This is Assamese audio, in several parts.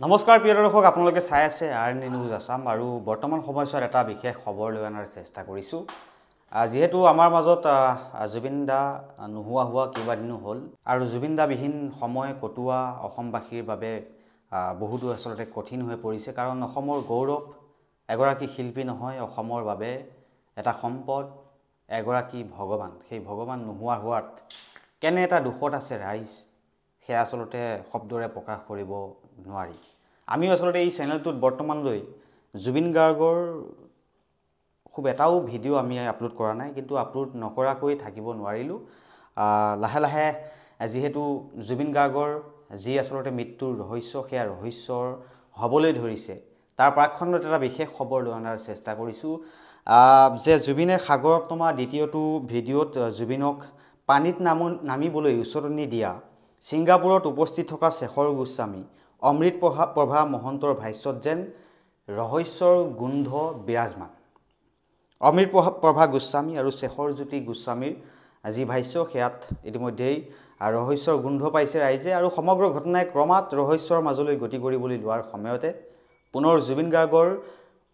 নমস্কাৰ প্ৰিয় দৰ্শক আপোনালোকে চাই আছে আৰএনডি নিউজ আসাম আৰু বৰ্তমান সময়ছোৱাত এটা বিশেষ খবৰ লৈ অনাৰ চেষ্টা কৰিছোঁ যেহেতু আমাৰ মাজত জুবিন দা নোহোৱা হোৱা কেইবাদিনো হ'ল আৰু জুবিন দা বিহীন সময় কটোৱা অসমবাসীৰ বাবে বহুতো আসলতে কঠিন হৈ পৰিছে কাৰণ অসমৰ গৌৰৱ এগৰাকী শিল্পী নহয় অসমৰ বাবে এটা সম্পদ এগৰাকী ভগৱান সেই ভগৱান নোহোৱা হোৱাত কেনে এটা দুখত আছে ৰাইজ হে আসলতে শব্দৰে প্ৰকাশ কৰিব নোৱাৰি আমি আসলতে এই চেনেলটোত বৰ্তমানলৈ জুবিন গাৰ্গৰ খুব এটাও ভিডিও আমি আপলোড কৰা নাই কিন্তু আপলোড নকৰাকৈ থাকিব নোৱাৰিলো লাহে লাহে যেহেতু জুবিন গাৰ্গৰ যি আসলতে মৃত্যুৰ ৰহস্য সেয়া ৰহস্যৰ হবলৈ ধৰিছে তাৰ প্ৰাক্ষণত এটা বিশেষ খবৰ লৈ অনাৰ চেষ্টা কৰিছো যে জুবিনে সাগৰত নমা দ্বিতীয়টো ভিডিঅ'ত জুবিনক পানীত নামিবলৈ উচতনি দিয়া ছিংগাপুৰত উপস্থিত থকা শেখৰ গোস্বামী অমৃত প্ৰভা মহন্তৰ ভাষ্যত যেন ৰহস্যৰ গোন্ধ বিৰাজমান অমৃত প্ৰভা গোস্বামী আৰু শেখৰ জ্যোতি গোস্বামীৰ যি ভাষ্য সেয়াত ইতিমধ্যেই ৰহস্যৰ গোন্ধ পাইছে ৰাইজে আৰু সমগ্ৰ ঘটনাই ক্ৰমাৎ ৰহস্যৰ মাজলৈ গতি কৰিবলৈ লোৱাৰ সময়তে পুনৰ জুবিন গাৰ্গৰ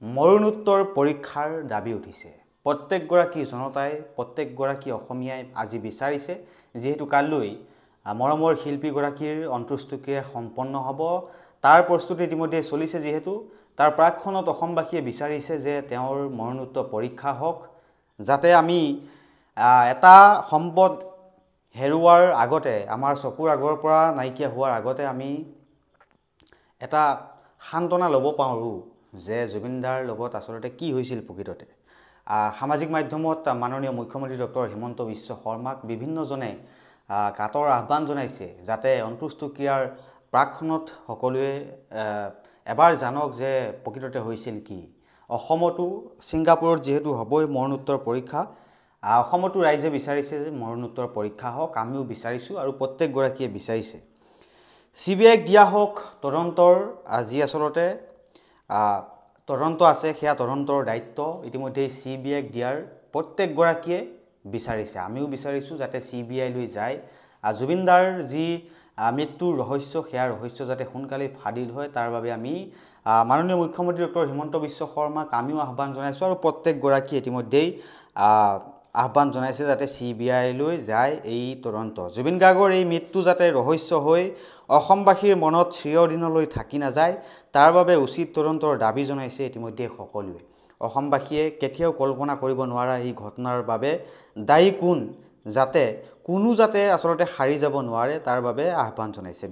মৰণোত্তৰ পৰীক্ষাৰ দাবী উঠিছে প্ৰত্যেকগৰাকী জনতাই প্ৰত্যেকগৰাকী অসমীয়াই আজি বিচাৰিছে যেহেতু কাললৈ মৰমৰ শিল্পীগৰাকীৰ অন্ত্যেষ্টিক্ৰিয়া সম্পন্ন হ'ব তাৰ প্ৰস্তুতি ইতিমধ্যে চলিছে যেহেতু তাৰ প্ৰাক্ষণত অসমবাসীয়ে বিচাৰিছে যে তেওঁৰ মৰণোত্তৰ পৰীক্ষা হওক যাতে আমি এটা সম্পদ হেৰুৱাৰ আগতে আমাৰ চকুৰ আগৰ পৰা নাইকিয়া হোৱাৰ আগতে আমি এটা শান্তনা ল'ব পাৰো যে জুবিনদাৰ লগত আসলতে কি হৈছিল প্ৰকৃততে সামাজিক মাধ্যমত মাননীয় মুখ্যমন্ত্ৰী ডক্টৰ হিমন্ত বিশ্ব শৰ্মাক বিভিন্নজনে কাতৰ আহ্বান জনাইছে যাতে অন্ত্যেষ্টিক্ৰিয়াৰ প্ৰাক্ষণত সকলোৱে এবাৰ জানক যে প্ৰকৃততে হৈছিল কি অসমতো ছিংগাপুৰত যেহেতু হ'বই মৰণোত্তৰ পৰীক্ষা অসমতো ৰাইজে বিচাৰিছে যে মৰণোত্তৰ পৰীক্ষা হওক আমিও বিচাৰিছো আৰু প্ৰত্যেকগৰাকীয়ে বিচাৰিছে সিবিআইক দিয়া হওক তদন্তৰ আজি আসলতে তদন্ত আছে সেয়া তদন্তৰ দায়িত্ব ইতিমধ্যে সিবিআইক দিয়াৰ প্ৰত্যেকগৰাকীয়ে বিচাৰিছে আমিও বিচাৰিছো যাতে সিবিআই লৈ যায় জুবিনদাৰ যি মৃত্যুৰ ৰহস্য সেয়া ৰহস্য যাতে সোনকালে ফাদিল হয় তাৰ বাবে আমি মাননীয় মুখ্যমন্ত্ৰী ডক্টৰ হিমন্ত বিশ্ব শৰ্মাক আমিও আহ্বান জনাইছো আৰু প্ৰত্যেকগৰাকী ইতিমধ্যেই আহ্বান জনাইছে যাতে সিবিআই লৈ যায় এই তদন্ত জুবিন গাৰ্গৰ এই মৃত্যু যাতে ৰহস্য হৈ অসমবাসীৰ মনত চিৰদিনলৈ থাকি নাযায় তাৰ বাবে উচিত তদন্তৰ দাবী জনাইছে ইতিমধ্যে সকলোৱে অসমবাসীয়ে কেতিয়াও কল্পনা কৰিব নোৱাৰা এই ঘটনাৰ বাবে দায়ী কোন যাতে কোনো যাতে আসলতে হাৰি যাব নোৱাৰে তাৰ বাবে আহ্বান জনাইছে।